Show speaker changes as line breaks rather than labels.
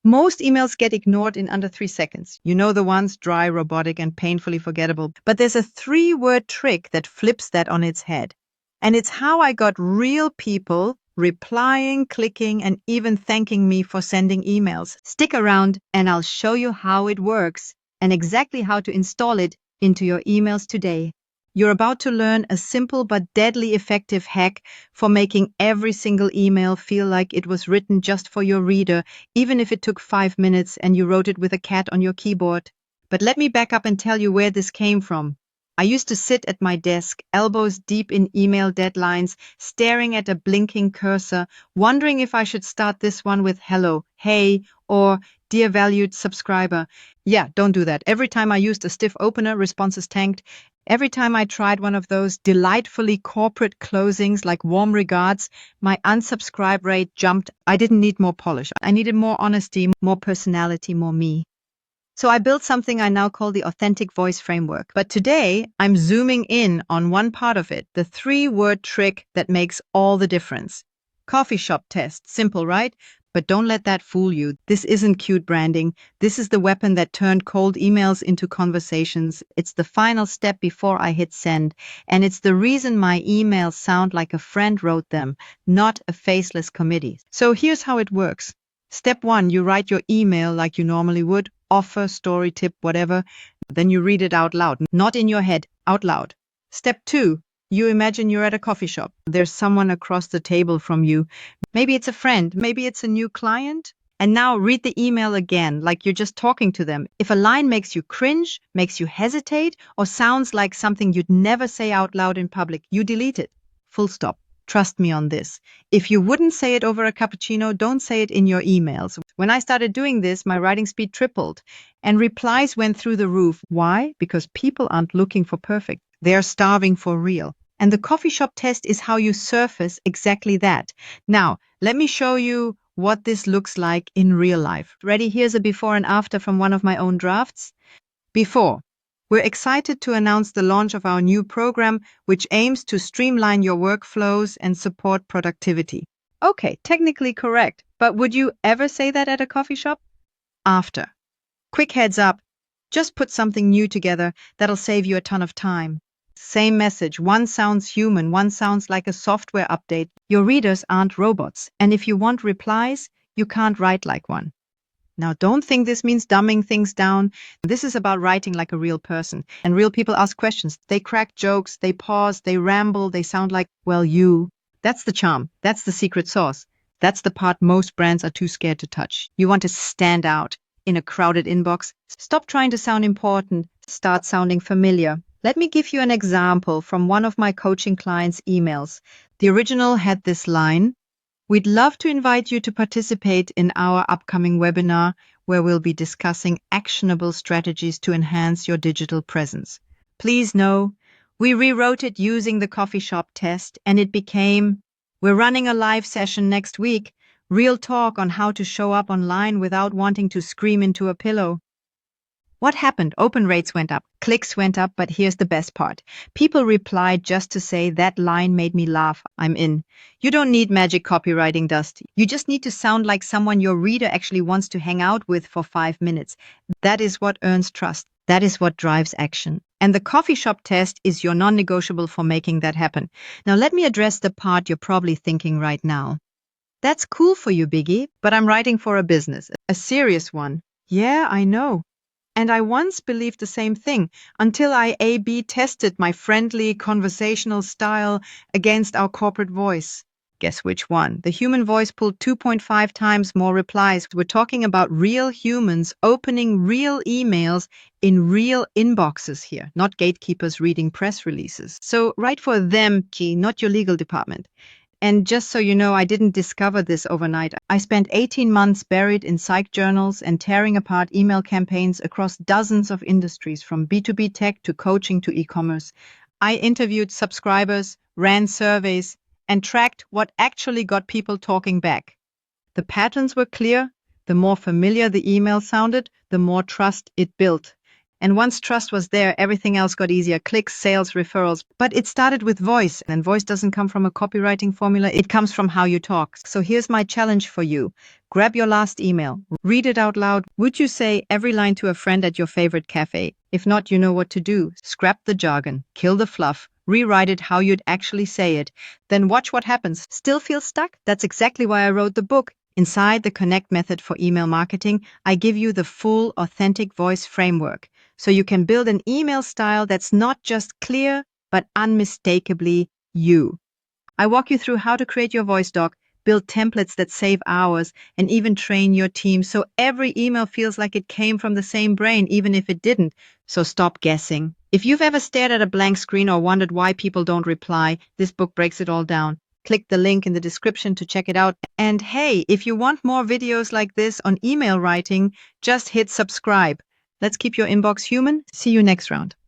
Most emails get ignored in under 3 seconds. You know the ones dry, robotic, and painfully forgettable. But there's a 3-word trick that flips that on its head. And it's how I got real people replying, clicking, and even thanking me for sending emails. Stick around and I'll show you how it works and exactly how to install it into your emails today. You're about to learn a simple but deadly effective hack for making every single email feel like it was written just for your reader, even if it took 5 minutes and you wrote it with a cat on your keyboard. But let me back up and tell you where this came from. I used to sit at my desk, elbows deep in email deadlines, staring at a blinking cursor, wondering if I should start this one with hello, hey, or dear valued subscriber. Yeah, don't do that. Every time I used a stiff opener, responses tanked. Every time I tried one of those delightfully corporate closings like warm regards, my unsubscribe rate jumped. I didn't need more polish. I needed more honesty, more personality, more me. So I built something I now call the authentic voice framework. But today I'm zooming in on one part of it, the 3-word trick that makes all the difference. Coffee shop test. Simple, right? But don't let that fool you. This isn't cute branding. This is the weapon that turned cold emails into conversations. It's the final step before I hit send. And it's the reason my emails sound like a friend wrote them, not a faceless committee. So here's how it works. Step 1, you write your email like you normally would. Offer, story, tip, whatever. Then you read it out loud, not in your head, out loud. Step 2, you imagine you're at a coffee shop. There's someone across the table from you. Maybe it's a friend, maybe it's a new client. And now read the email again, like you're just talking to them. If a line makes you cringe, makes you hesitate, or sounds like something you'd never say out loud in public, you delete it. Full stop. Trust me on this. If you wouldn't say it over a cappuccino, don't say it in your emails. When I started doing this, my writing speed tripled and replies went through the roof. Why? Because people aren't looking for perfect. They're starving for real. And the coffee shop test is how you surface exactly that. Now, let me show you what this looks like in real life. Ready? Here's a before and after from one of my own drafts. Before. We're excited to announce the launch of our new program, which aims to streamline your workflows and support productivity. Okay, technically correct, but would you ever say that at a coffee shop? After. Quick heads up, just put something new together that'll save you a ton of time. Same message, one sounds human, one sounds like a software update. Your readers aren't robots, and if you want replies, you can't write like one. Now, don't think this means dumbing things down. This is about writing like a real person. And real people ask questions. They crack jokes, they pause, they ramble, they sound like, well, you. That's the charm. That's the secret sauce. That's the part most brands are too scared to touch. You want to stand out in a crowded inbox. Stop trying to sound important. Start sounding familiar. Let me give you an example from one of my coaching clients' emails. The original had this line: "We'd love to invite you to participate in our upcoming webinar where we'll be discussing actionable strategies to enhance your digital presence. Please know, we rewrote it using the coffee shop test and it became, we're running a live session next week, real talk on how to show up online without wanting to scream into a pillow." What happened? Open rates went up, clicks went up, but here's the best part. People replied just to say, "That line made me laugh, I'm in." You don't need magic copywriting, Dusty. You just need to sound like someone your reader actually wants to hang out with for 5 minutes. That is what earns trust. That is what drives action. And the coffee shop test is your non-negotiable for making that happen. Now let me address the part you're probably thinking right now. That's cool for you, Biggie, but I'm writing for a business, a serious one. Yeah, I know. And I once believed the same thing until I A/B tested my friendly conversational style against our corporate voice. Guess which one? The human voice pulled 2.5 times more replies. We're talking about real humans opening real emails in real inboxes here, not gatekeepers reading press releases. So write for them, G, not your legal department. And just so you know, I didn't discover this overnight. I spent 18 months buried in psych journals and tearing apart email campaigns across dozens of industries, from B2B tech to coaching to e-commerce. I interviewed subscribers, ran surveys, and tracked what actually got people talking back. The patterns were clear. The more familiar the email sounded, the more trust it built. And once trust was there, everything else got easier. Clicks, sales, referrals. But it started with voice, and voice doesn't come from a copywriting formula. It comes from how you talk. So here's my challenge for you. Grab your last email. Read it out loud. Would you say every line to a friend at your favorite cafe? If not, you know what to do. Scrap the jargon. Kill the fluff. Rewrite it how you'd actually say it. Then watch what happens. Still feel stuck? That's exactly why I wrote the book. Inside the Connect method for email marketing, I give you the full authentic voice framework, so you can build an email style that's not just clear, but unmistakably you. I walk you through how to create your voice doc, build templates that save hours, and even train your team so every email feels like it came from the same brain, even if it didn't. So stop guessing. If you've ever stared at a blank screen or wondered why people don't reply, this book breaks it all down. Click the link in the description to check it out. And hey, if you want more videos like this on email writing, just hit subscribe. Let's keep your inbox human. See you next round.